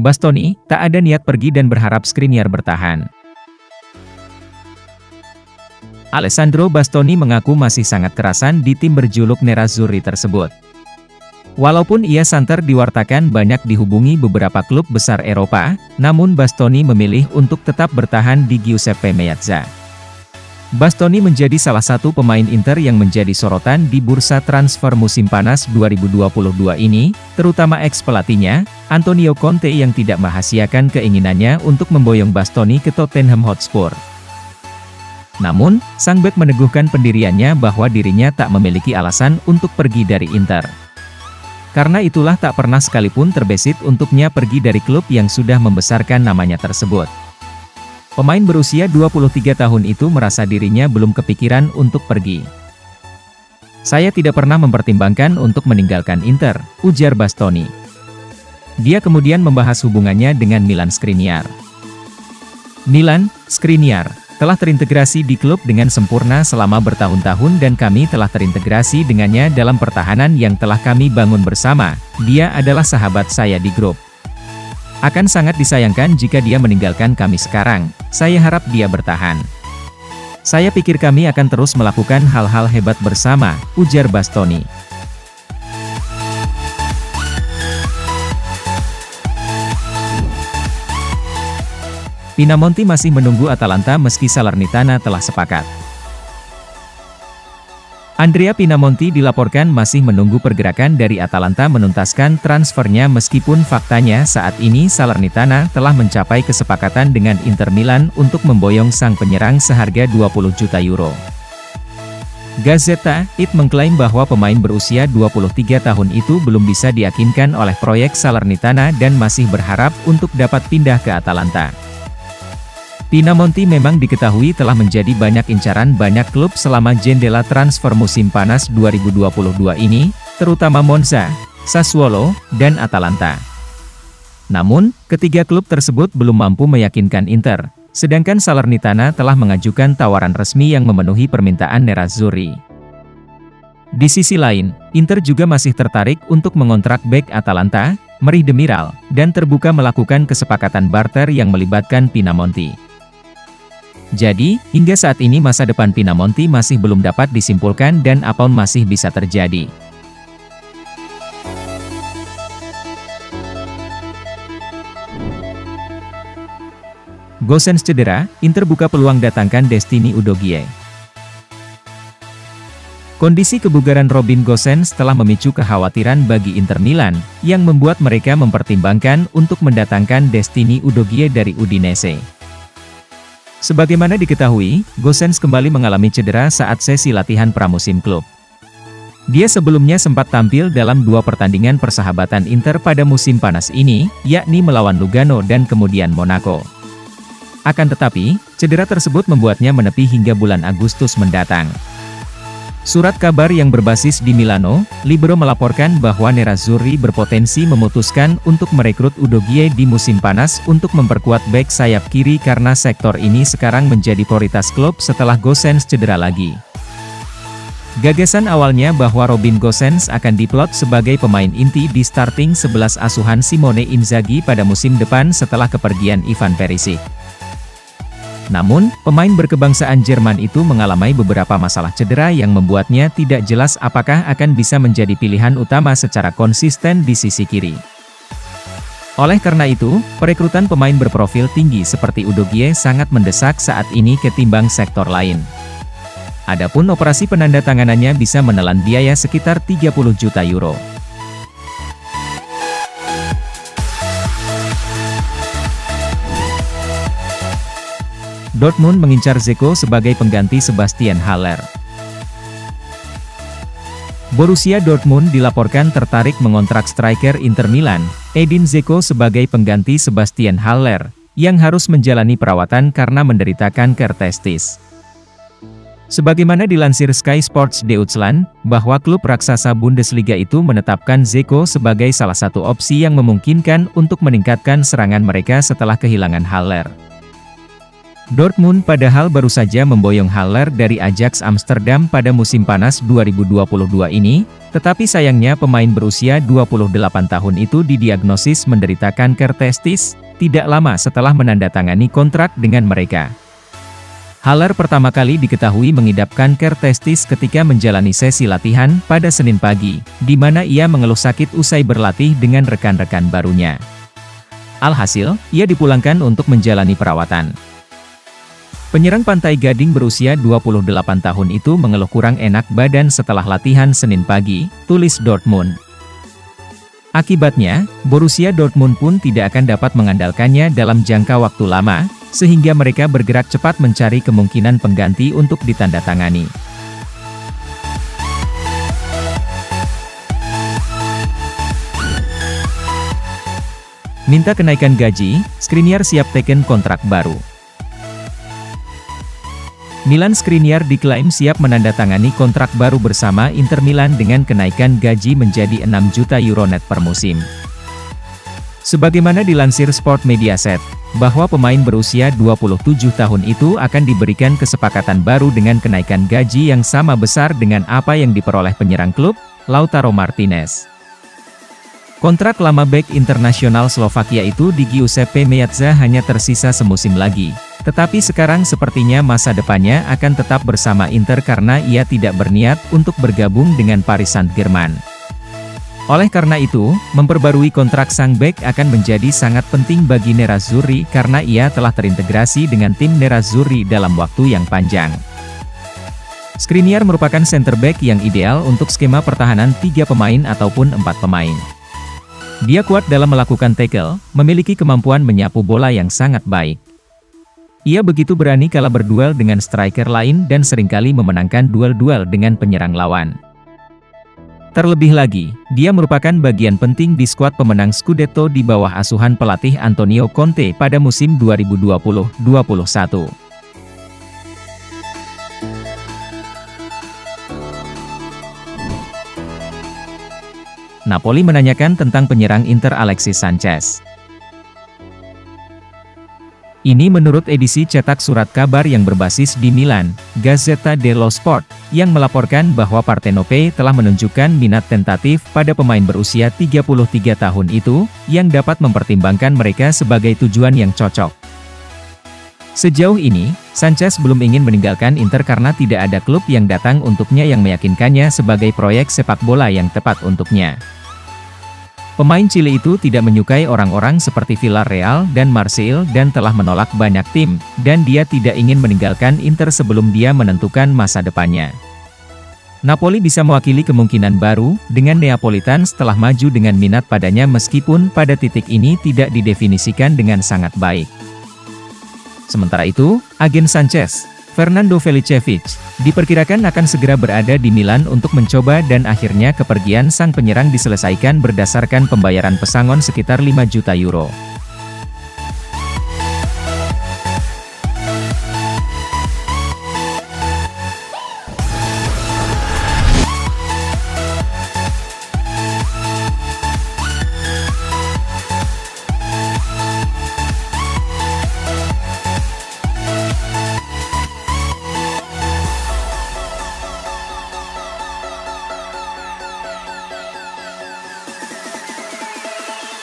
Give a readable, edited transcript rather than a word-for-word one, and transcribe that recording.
Bastoni tak ada niat pergi dan berharap Skriniar bertahan. Alessandro Bastoni mengaku masih sangat kerasan di tim berjuluk Nerazzurri tersebut. Walaupun ia santer diwartakan banyak dihubungi beberapa klub besar Eropa, namun Bastoni memilih untuk tetap bertahan di Giuseppe Meazza. Bastoni menjadi salah satu pemain Inter yang menjadi sorotan di bursa transfer musim panas 2022 ini, terutama ex-pelatihnya, Antonio Conte yang tidak merahasiakan keinginannya untuk memboyong Bastoni ke Tottenham Hotspur. Namun, sang bek meneguhkan pendiriannya bahwa dirinya tak memiliki alasan untuk pergi dari Inter. Karena itulah tak pernah sekalipun terbesit untuknya pergi dari klub yang sudah membesarkan namanya tersebut. Pemain berusia 23 tahun itu merasa dirinya belum kepikiran untuk pergi. "Saya tidak pernah mempertimbangkan untuk meninggalkan Inter," ujar Bastoni. Dia kemudian membahas hubungannya dengan Milan Skriniar. "Milan Skriniar telah terintegrasi di klub dengan sempurna selama bertahun-tahun dan kami telah terintegrasi dengannya dalam pertahanan yang telah kami bangun bersama. Dia adalah sahabat saya di grup. Akan sangat disayangkan jika dia meninggalkan kami sekarang. Saya harap dia bertahan. Saya pikir kami akan terus melakukan hal-hal hebat bersama," ujar Bastoni. Pinamonti masih menunggu Atalanta meski Salernitana telah sepakat. Andrea Pinamonti dilaporkan masih menunggu pergerakan dari Atalanta menuntaskan transfernya meskipun faktanya saat ini Salernitana telah mencapai kesepakatan dengan Inter Milan untuk memboyong sang penyerang seharga 20 juta euro. Gazzetta It mengklaim bahwa pemain berusia 23 tahun itu belum bisa diyakinkan oleh proyek Salernitana dan masih berharap untuk dapat pindah ke Atalanta. Pinamonti memang diketahui telah menjadi banyak incaran banyak klub selama jendela transfer musim panas 2022 ini, terutama Monza, Sassuolo, dan Atalanta. Namun, ketiga klub tersebut belum mampu meyakinkan Inter, sedangkan Salernitana telah mengajukan tawaran resmi yang memenuhi permintaan Nerazzurri. Di sisi lain, Inter juga masih tertarik untuk mengontrak bek Atalanta, Merih Demiral, dan terbuka melakukan kesepakatan barter yang melibatkan Pinamonti. Jadi, hingga saat ini masa depan Pinamonti masih belum dapat disimpulkan dan apapun masih bisa terjadi. Gosens cedera, Inter buka peluang datangkan Destiny Udogie. Kondisi kebugaran Robin Gosens telah memicu kekhawatiran bagi Inter Milan, yang membuat mereka mempertimbangkan untuk mendatangkan Destiny Udogie dari Udinese. Sebagaimana diketahui, Gosens kembali mengalami cedera saat sesi latihan pramusim klub. Dia sebelumnya sempat tampil dalam 2 pertandingan persahabatan Inter pada musim panas ini, yakni melawan Lugano dan kemudian Monaco. Akan tetapi, cedera tersebut membuatnya menepi hingga bulan Agustus mendatang. Surat kabar yang berbasis di Milano, Libero melaporkan bahwa Nerazzurri berpotensi memutuskan untuk merekrut Udogie di musim panas untuk memperkuat bek sayap kiri karena sektor ini sekarang menjadi prioritas klub setelah Gosens cedera lagi. Gagasan awalnya bahwa Robin Gosens akan diplot sebagai pemain inti di starting 11 asuhan Simone Inzaghi pada musim depan setelah kepergian Ivan Perisic. Namun, pemain berkebangsaan Jerman itu mengalami beberapa masalah cedera yang membuatnya tidak jelas apakah akan bisa menjadi pilihan utama secara konsisten di sisi kiri. Oleh karena itu, perekrutan pemain berprofil tinggi seperti Udogie sangat mendesak saat ini ketimbang sektor lain. Adapun operasi penandatanganannya bisa menelan biaya sekitar 30 juta euro. Dortmund mengincar Dzeko sebagai pengganti Sebastian Haller. Borussia Dortmund dilaporkan tertarik mengontrak striker Inter Milan, Edin Dzeko sebagai pengganti Sebastian Haller, yang harus menjalani perawatan karena menderita kanker testis. Sebagaimana dilansir Sky Sports Deutschland, bahwa klub raksasa Bundesliga itu menetapkan Dzeko sebagai salah satu opsi yang memungkinkan untuk meningkatkan serangan mereka setelah kehilangan Haller. Dortmund padahal baru saja memboyong Haller dari Ajax Amsterdam pada musim panas 2022 ini, tetapi sayangnya pemain berusia 28 tahun itu didiagnosis menderita kanker testis, tidak lama setelah menandatangani kontrak dengan mereka. Haller pertama kali diketahui mengidap kanker testis ketika menjalani sesi latihan pada Senin pagi, di mana ia mengeluh sakit usai berlatih dengan rekan-rekan barunya. Alhasil, ia dipulangkan untuk menjalani perawatan. Penyerang Pantai Gading berusia 28 tahun itu mengeluh kurang enak badan setelah latihan Senin pagi, tulis Dortmund. Akibatnya, Borussia Dortmund pun tidak akan dapat mengandalkannya dalam jangka waktu lama, sehingga mereka bergerak cepat mencari kemungkinan pengganti untuk ditandatangani. Minta kenaikan gaji, Skriniar siap teken kontrak baru. Milan Skriniar diklaim siap menandatangani kontrak baru bersama Inter Milan dengan kenaikan gaji menjadi 6 juta euro net per musim. Sebagaimana dilansir Sport Mediaset, bahwa pemain berusia 27 tahun itu akan diberikan kesepakatan baru dengan kenaikan gaji yang sama besar dengan apa yang diperoleh penyerang klub, Lautaro Martinez. Kontrak lama bek internasional Slovakia itu di Giuseppe Meazza hanya tersisa semusim lagi. Tetapi sekarang sepertinya masa depannya akan tetap bersama Inter karena ia tidak berniat untuk bergabung dengan Paris Saint-Germain. Oleh karena itu, memperbarui kontrak sang bek akan menjadi sangat penting bagi Nerazzurri karena ia telah terintegrasi dengan tim Nerazzurri dalam waktu yang panjang. Skriniar merupakan center back yang ideal untuk skema pertahanan 3 pemain ataupun 4 pemain. Dia kuat dalam melakukan tackle, memiliki kemampuan menyapu bola yang sangat baik. Ia begitu berani kala berduel dengan striker lain dan seringkali memenangkan duel-duel dengan penyerang lawan. Terlebih lagi, dia merupakan bagian penting di skuad pemenang Scudetto di bawah asuhan pelatih Antonio Conte pada musim 2020-21. Napoli menanyakan tentang penyerang Inter Alexis Sanchez. Ini menurut edisi cetak surat kabar yang berbasis di Milan, Gazzetta dello Sport, yang melaporkan bahwa Partenope telah menunjukkan minat tentatif pada pemain berusia 33 tahun itu, yang dapat mempertimbangkan mereka sebagai tujuan yang cocok. Sejauh ini, Sanchez belum ingin meninggalkan Inter karena tidak ada klub yang datang untuknya yang meyakinkannya sebagai proyek sepak bola yang tepat untuknya. Pemain Chile itu tidak menyukai orang-orang seperti Villarreal dan Marseille dan telah menolak banyak tim, dan dia tidak ingin meninggalkan Inter sebelum dia menentukan masa depannya. Napoli bisa mewakili kemungkinan baru, dengan Neapolitan setelah maju dengan minat padanya meskipun pada titik ini tidak didefinisikan dengan sangat baik. Sementara itu, agen Sanchez, Fernando Velicevic, diperkirakan akan segera berada di Milan untuk mencoba dan akhirnya kepergian sang penyerang diselesaikan berdasarkan pembayaran pesangon sekitar 5 juta euro.